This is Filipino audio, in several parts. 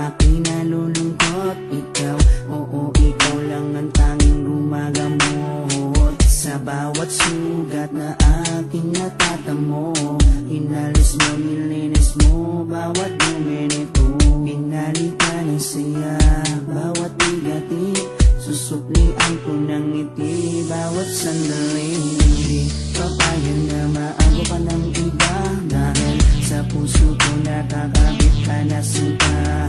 aking nalulungkot. Ikaw, oo, ikaw lang ang tanging gumagamot sa bawat sugat na aking natatamo. Inalis mo, nilinis mo bawat minuto. Pinalitan ng saya bawat bigati. Susuklian ko ng ngiti bawat sandali. Hindi papayag na maago ka ng iba, dahil sa puso ko nakakabit ka na sinta.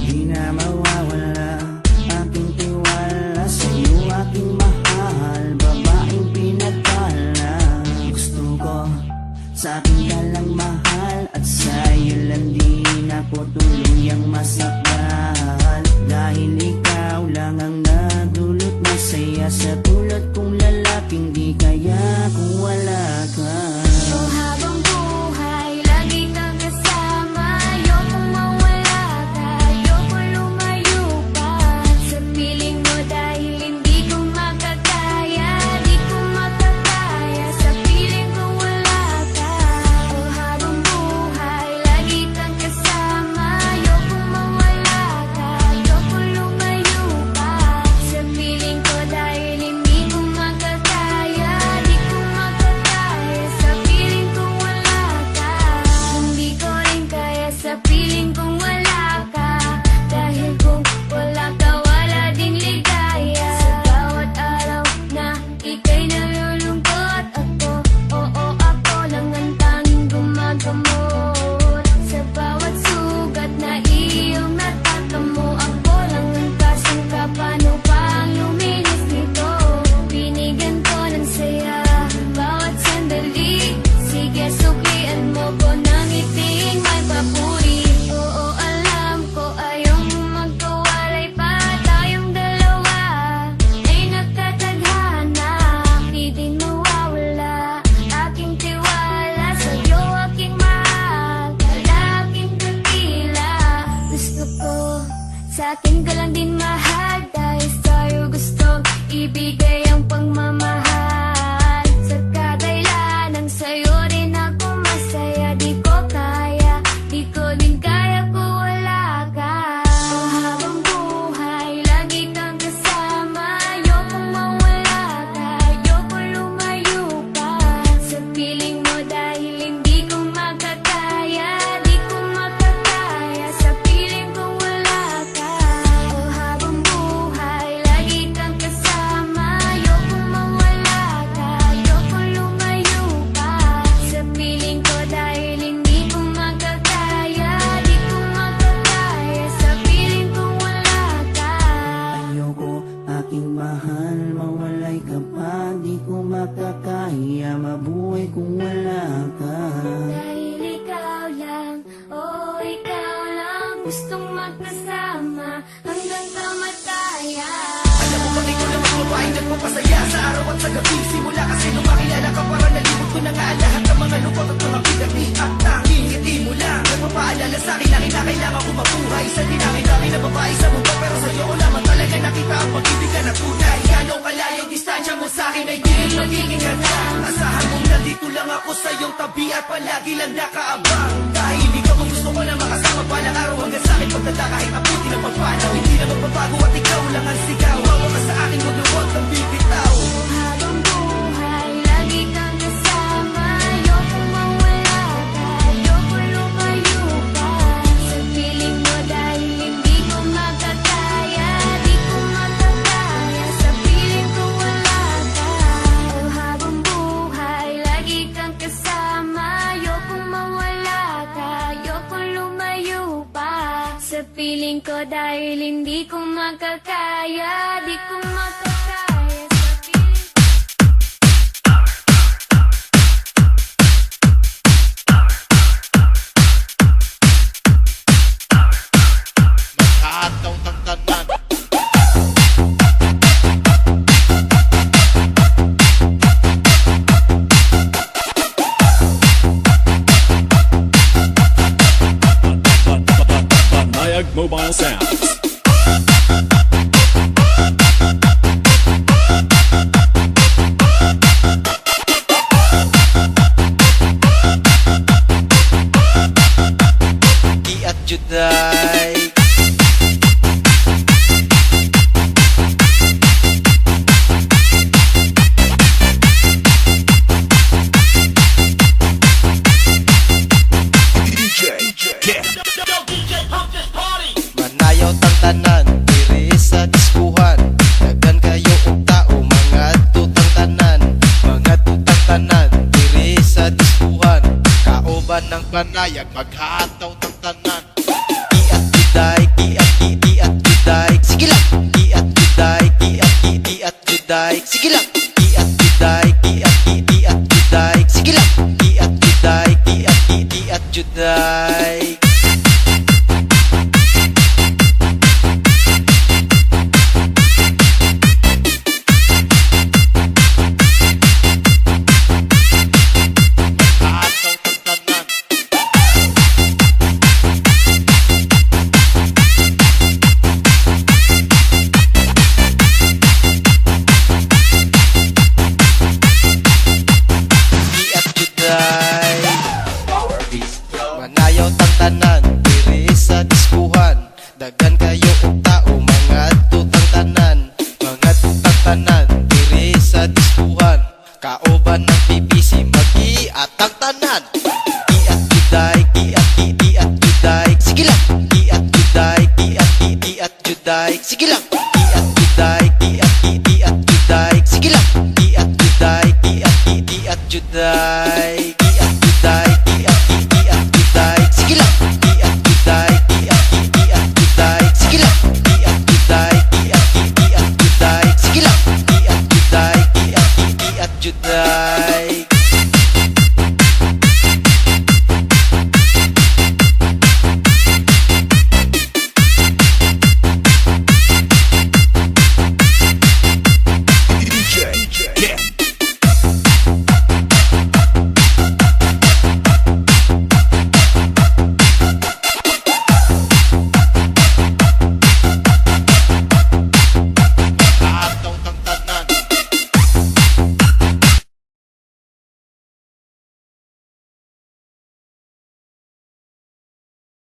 Di na mawawala aking tiwala sa'yo, aking mahal, babaeng pinagpala. Gusto ko sa akin ka lang mahal, at sa'yo lang din ako tuluyang masakal. Dahil ikaw lang ang nagdulot ng saya sa tulad kong lalaking di kaya kung wala ka. Oh, habang buhay, lagi kang kasama. Ayokong mawala ka, ayokong lumayo pa sa piling mo, dahil hindi ko makakaya. Di ko makakaya sa piling ko wala ka. Oh, habang buhay, lagi kang kasama. Ayokong mawala ka, ayokong lumayo pa sa piling ko, dahil hindi ko makakaya. Di ko makakaya sa piling ko wala ka. Hindi ko rin kaya sa piling kong wala ka, dahil kung wala ka wala ding ligaya. Sa bawat araw na ika'y nalulungkot, ako, oo, ako lang ang tanging gumagamot sa bawat sugat na iyong natatamo. Ako lang ang kasangka, paano pang luminis nito? Binigyan ko ng saya bawat sandali. Sige, suklian mo ko ng ngiting may papuri. Oo, alam ko ayaw mo magkawalay pa, tayong dalawa ay nagkatadhana. Di din mawawala aking tiwala sa'yo, aking mahal, lalaking dakila. Gusto ko sa akin ka lang din mahal, dahil sa'yo gustong ibigay ang pagmamahal. Sa kadailanang sa'yo rin ako masaya. Di ko kaya, di ko din kaya kung wala ka. Oh, habang buhay, lagi kang kasama. Ayokong mawala ka, ayokong lumayo pa sa piling mo, dahil hindi ko makakaya. Di ko makakaya sa piling ko wala ka. Oh, habang buhay, lagi kang kasama. Ayokong mawala ka, ayokong lumayo pa sa piling ko, dahil hindi ko makakaya. Di ko makakaya sa piling ko wala ka. Ayoko, aking mahal, mawalay ka pa. Di ko makakaya mabuhay kung wala ka. Dahil ikaw lang, oh ikaw lang, gustong magkasama hanggang kamatayan. Alam mo bang ikaw lang ang babaeng nagpapasaya sa araw at sa gabi? Simula kasi nung makilala ka, parang nalibot ko na nga lahat ng mga lungkot at mga bigati. At tanging ngiti mo lang nagpapaalala sa'kin na kailangan ko mabuhay sa dinami-dami na babae sa mundo. Pero sa'yo ko lamang talaga nakita ang pag-ibig na tunay. Gano'ng kalayong distansya mo sa'kin ay di rin magiging hanggang. Asahan mong nandito lang ako sa iyong tabi at palagi lang nakaabang. Dahil ikaw ang gusto ko na makasama balang araw hanggang sa'kin pagtanda kahit abuti ng pagpanaw. Hindi na magbabago at ikaw lang ang sigaw. Hawa ka sa akin, huwag luwag ng bibitaw. Habang buhay, lagi kang kasama. Ayokong mawala ka, ayokong lumayo pa sa piling mo, dahil hindi ko makakaya. Di ko makakaya sa piling ko wala ka. Oh, habang buhay, lagi kang kasama. Ayokong mawala ka, ayokong lumayo pa sa piling ko, dahil hindi ko makakaya. Di ko makakaya sa piling ko. Magkataw ng tanan. Banayag Mobile Sounds. Di at Juday tanan diri sa diskuhan. Daghan kayo og tao mga tutang tanan, mga tutang tanan diri sa diskuhan. Kauban ng panayag maghataw tang tanan. Kiat juday, kiat juday, sige lang. Kiat juday, kiat juday, sige lang. Kiat juday, kiat juday, sige lang. Kiat juday, kiat juday. Maghataw tang tanan. Kiat juday. Manayaw tang tanan diri sa diskuhan. Daghan kayo og tao mga tutang tanan, mga tutang tanan diri sa diskuhan. Kauban ng BBC mag-iatang tanan. Kiat juday, kiat juday, sige lang. Kiat juday, kiat juday, sige lang.